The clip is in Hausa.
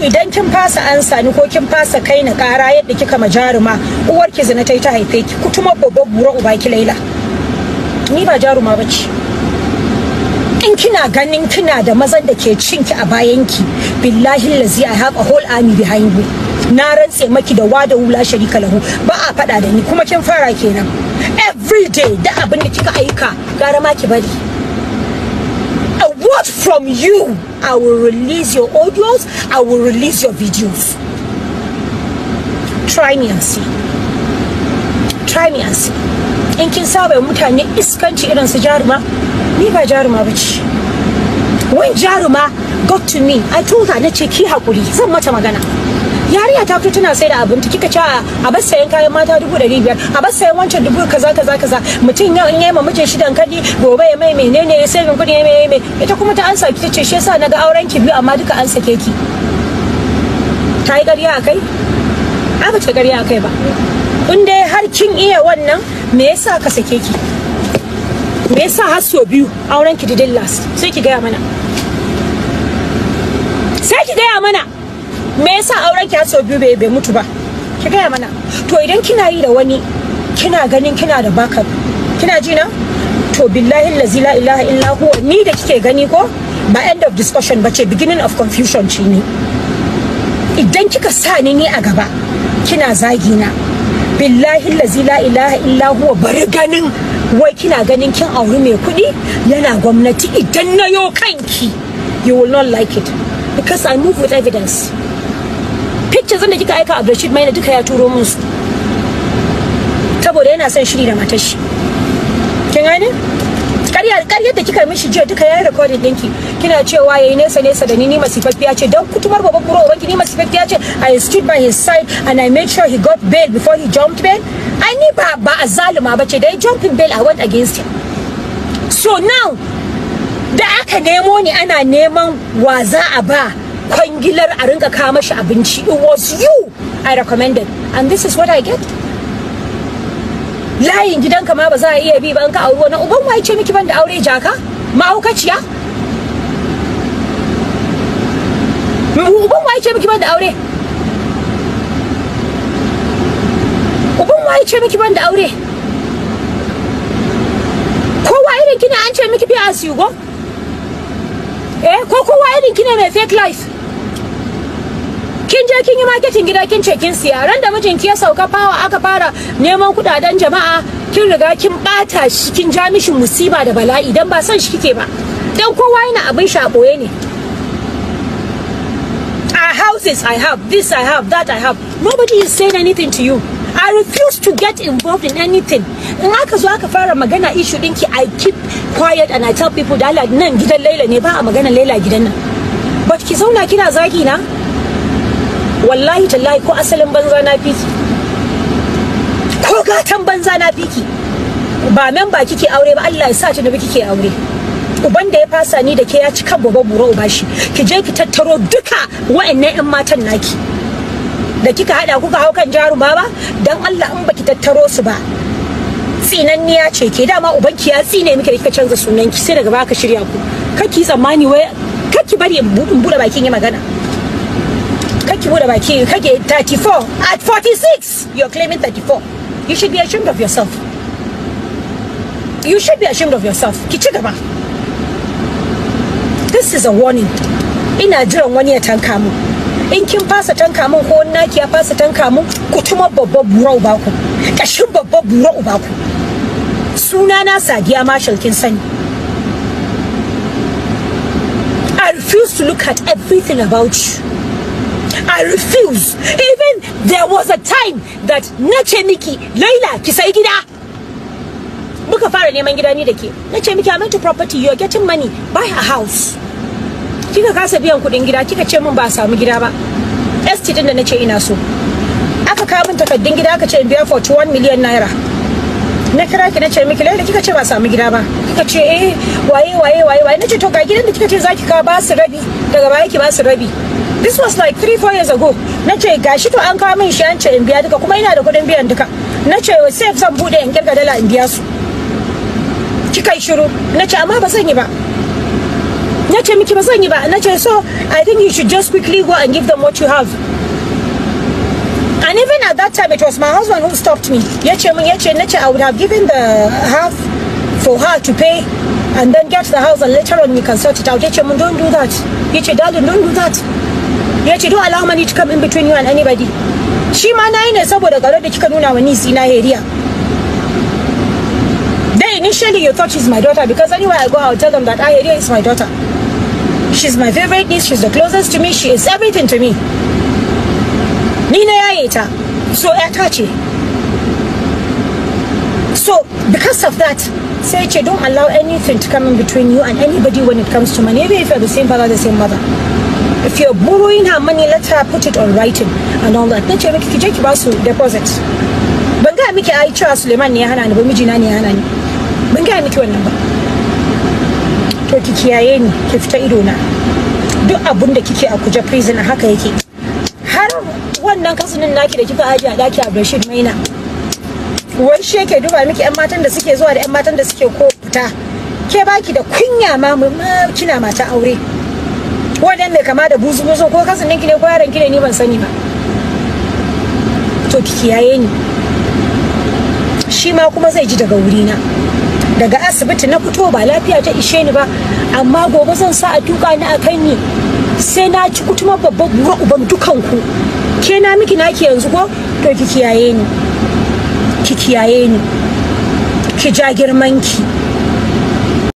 idan kin fasa ansa ni ko kin fasa kai na kara yadda kika majaruma uwarki zina ta haife ki kutuma babban bura uba ki Laila ni ba jaruma bace in kina ganin kina da mazan da ke cinki a bayanki billahi lazi I have a whole army behind me na rantse maki da wada hula sharika lahu ba a fada da ni kuma kin fara kenan every day da abin da kika aika gara ma ki bari a word from you I will release your audios I will release your videos try me and see in kin saba mutane iskanci irin su jaruma ni ba jaruma bace when jaruma got to me I told her nace ki hakuri zan mata magana yariya ta fito tana sai da abinci kika ce a bar sayan kayan mata 500 a bar sayan wancan 1000 kaza mutum yau in yayi ma mijin shi dankali gobe ya mai menene ya sai kudi ya mai ita kuma ta ansa ki tace shi yasa naga auren ki biyu amma duka an sake ki ta yi ƙarya akai a ba ta ƙarya akai ba in dai har kin iya wannan me yasa ka sake ki me yasa har so biyu auren ki didin last sai ki gaya mana me yasa auren ki har so biyu bai mutu ba ki gaya mana to idan kina yi da wani kina ganin kina da backup kina ji na to billahi allazi la ilaha illa huwa ni da kike gani ko ba end of discussion bace beginning of confusion ce ne idan kika sa ni a gaba kina zagi na billahi allazi la ilaha illa huwa bari ganin wai kina ganin kin auri mai kuɗi yana gwamnati idan na yo kanki you will not like it because I move with evidence pictures da kika aika Abdulrashid Maina duka ya turo min su saboda yana son shiri da matar shi kin gane ƙarya da kika mishi jiya duka yayin recording dinki kina cewa yayi nesa da ni masifaffiya ce dan kutumar babban buro banki ni masifaffiya ce I stood by his side and I made sure he got bail before he jumped bail I ni ba azalima bace da jumping bail I went against him so now da aka nemo ni ana neman wa za a ba kwangilar a rinka kawo mashi abinci it was you I recommended and this is what I get layin gidanka ma ba za a iya bi ba an ka aure wani uban wai ce miki ban da aure jaka mahaukaciya uban wai ce miki ban da aure uban wai ce miki ban da aure kowa irin kina an ce miki bi as you go ko kowa irin kina mai fake life kin je kin yi marketing gida kin ce kin siya ran da mijinki ya sauka fawa aka fara neman kudaden jama'a kin riga kin bata shi kin ja mishi musiba da bala'i dan ba son shi kike ba dan kowa yana abin shi a boye ne houses I have this I have that I have nobody is saying anything to you I refuse to get involved in anything in aka zo aka fara magana issue dinki I keep quiet and I tell people da Allah nan gidan Layla ne ba a magana Layla gidan nan but ki zauna kina zagi na wallahi tallahi ko asalin banza na fiki ko gatan banza na fiki ba memba kike aure ba Allah ya sa ta da kike aure uban da ya fasa ni da ke ya ci kan baba buro uba shi ki je ki tattaro duka wa'annan ƴan matan naki da kika hada kuka hau kan jaruma ba dan Allah in baki tattaro su ba tsinanniya ce ke dama ubanki ya tsine miki da kika canza sunan ki sai daga baka shirya ku kake tsammani wai kake bari in bude bakin yi magana kake bude baki kake 34 at 46 you're claiming 34 you should be ashamed of yourself ki ci gaba this is a warning ina jiran wani ya tanka mu in kin fasa tanka mun ko naki ya fasa tanka mun ku tuma babban burau ba ku kashin babban burau ba ku suna na Sadiya Marshal kin sani I refuse to look at everything about you I refuse even there was a time that nace miki Layla ki sai gida muka fara neman gida ni dake nace miki I'm into property you're getting money buy a house kika kasa biyan kudin gida kika ce mun ba samu gida ba estate din da nace ina so aka kawo min takaddun gida aka ce in biya 41 million naira na kira ki nace miki Layla kika ce ba samu gida ba kika ce waye nace to ga gidan da kika ce zaki kawo ba su rabi daga baya ki ba su rabi this was like 3-4 years ago nace gashi to an kawo min shi an ce in biya duka kuma ina da kudin biyan duka nace sai zan bude in kirga dala in biya su kika yi shiru nace amma ba zan yi ba nace miki ba zan yi ba. Nace so I think you should just quickly go and give them what you have. And even at that time, it was my husband who stopped me. Nace I would have given the half for her to pay and then get the house, and later on we can sort it out. Yace mun, don't do that. Yace darling, don't do that. Yace don't allow money to come in between you and anybody. Shi ma nayi ne saboda garo da kika nuna wa nisi na area. Then initially you thought she's my daughter, because anywhere I go I'll tell them that Area is my daughter. She's my favorite niece, she's the closest to me, she is everything to me. Ni na yaye ta. So ta ce. So because of that, say don't allow anything to come in between you and anybody when it comes to money, even if you're the same father, the same mother. If you're borrowing her money, let her put it on writing and all that. Nace miki kije ki ba su deposit. Ban ga miki ai cewa Suleiman ne ya hana ni ba, mijina ne ya hana ni. Ban ga miki wannan ba. To ki kiyaye ni, ki fita ido na. Duk abun da kike a Kuje prison haka yake. Har wannan kasinin naki da kika aje a daki a Rashid Maina. Wai shi yake duba miki ƴan matan da suke zuwa da ƴan matan da suke ko fita. Ke baki da kunya ma kina mata aure. Wannan mai kama da buzu ko kasinin ki ne ko yaron ki ne, ni ban sani ba. To ki kiyaye ni. Shi ma kuma zai ji daga wurina. Daga asibiti na fito ba lafiya ta ishe ni ba, amma gobe zan sa a tuka ni a kai ni sai na ci kutuma babban gura uban dukan ku. Ke na miki naki yanzu ko? To ki kiyaye ni. Ki kiyaye ni. Ki ja girman ki.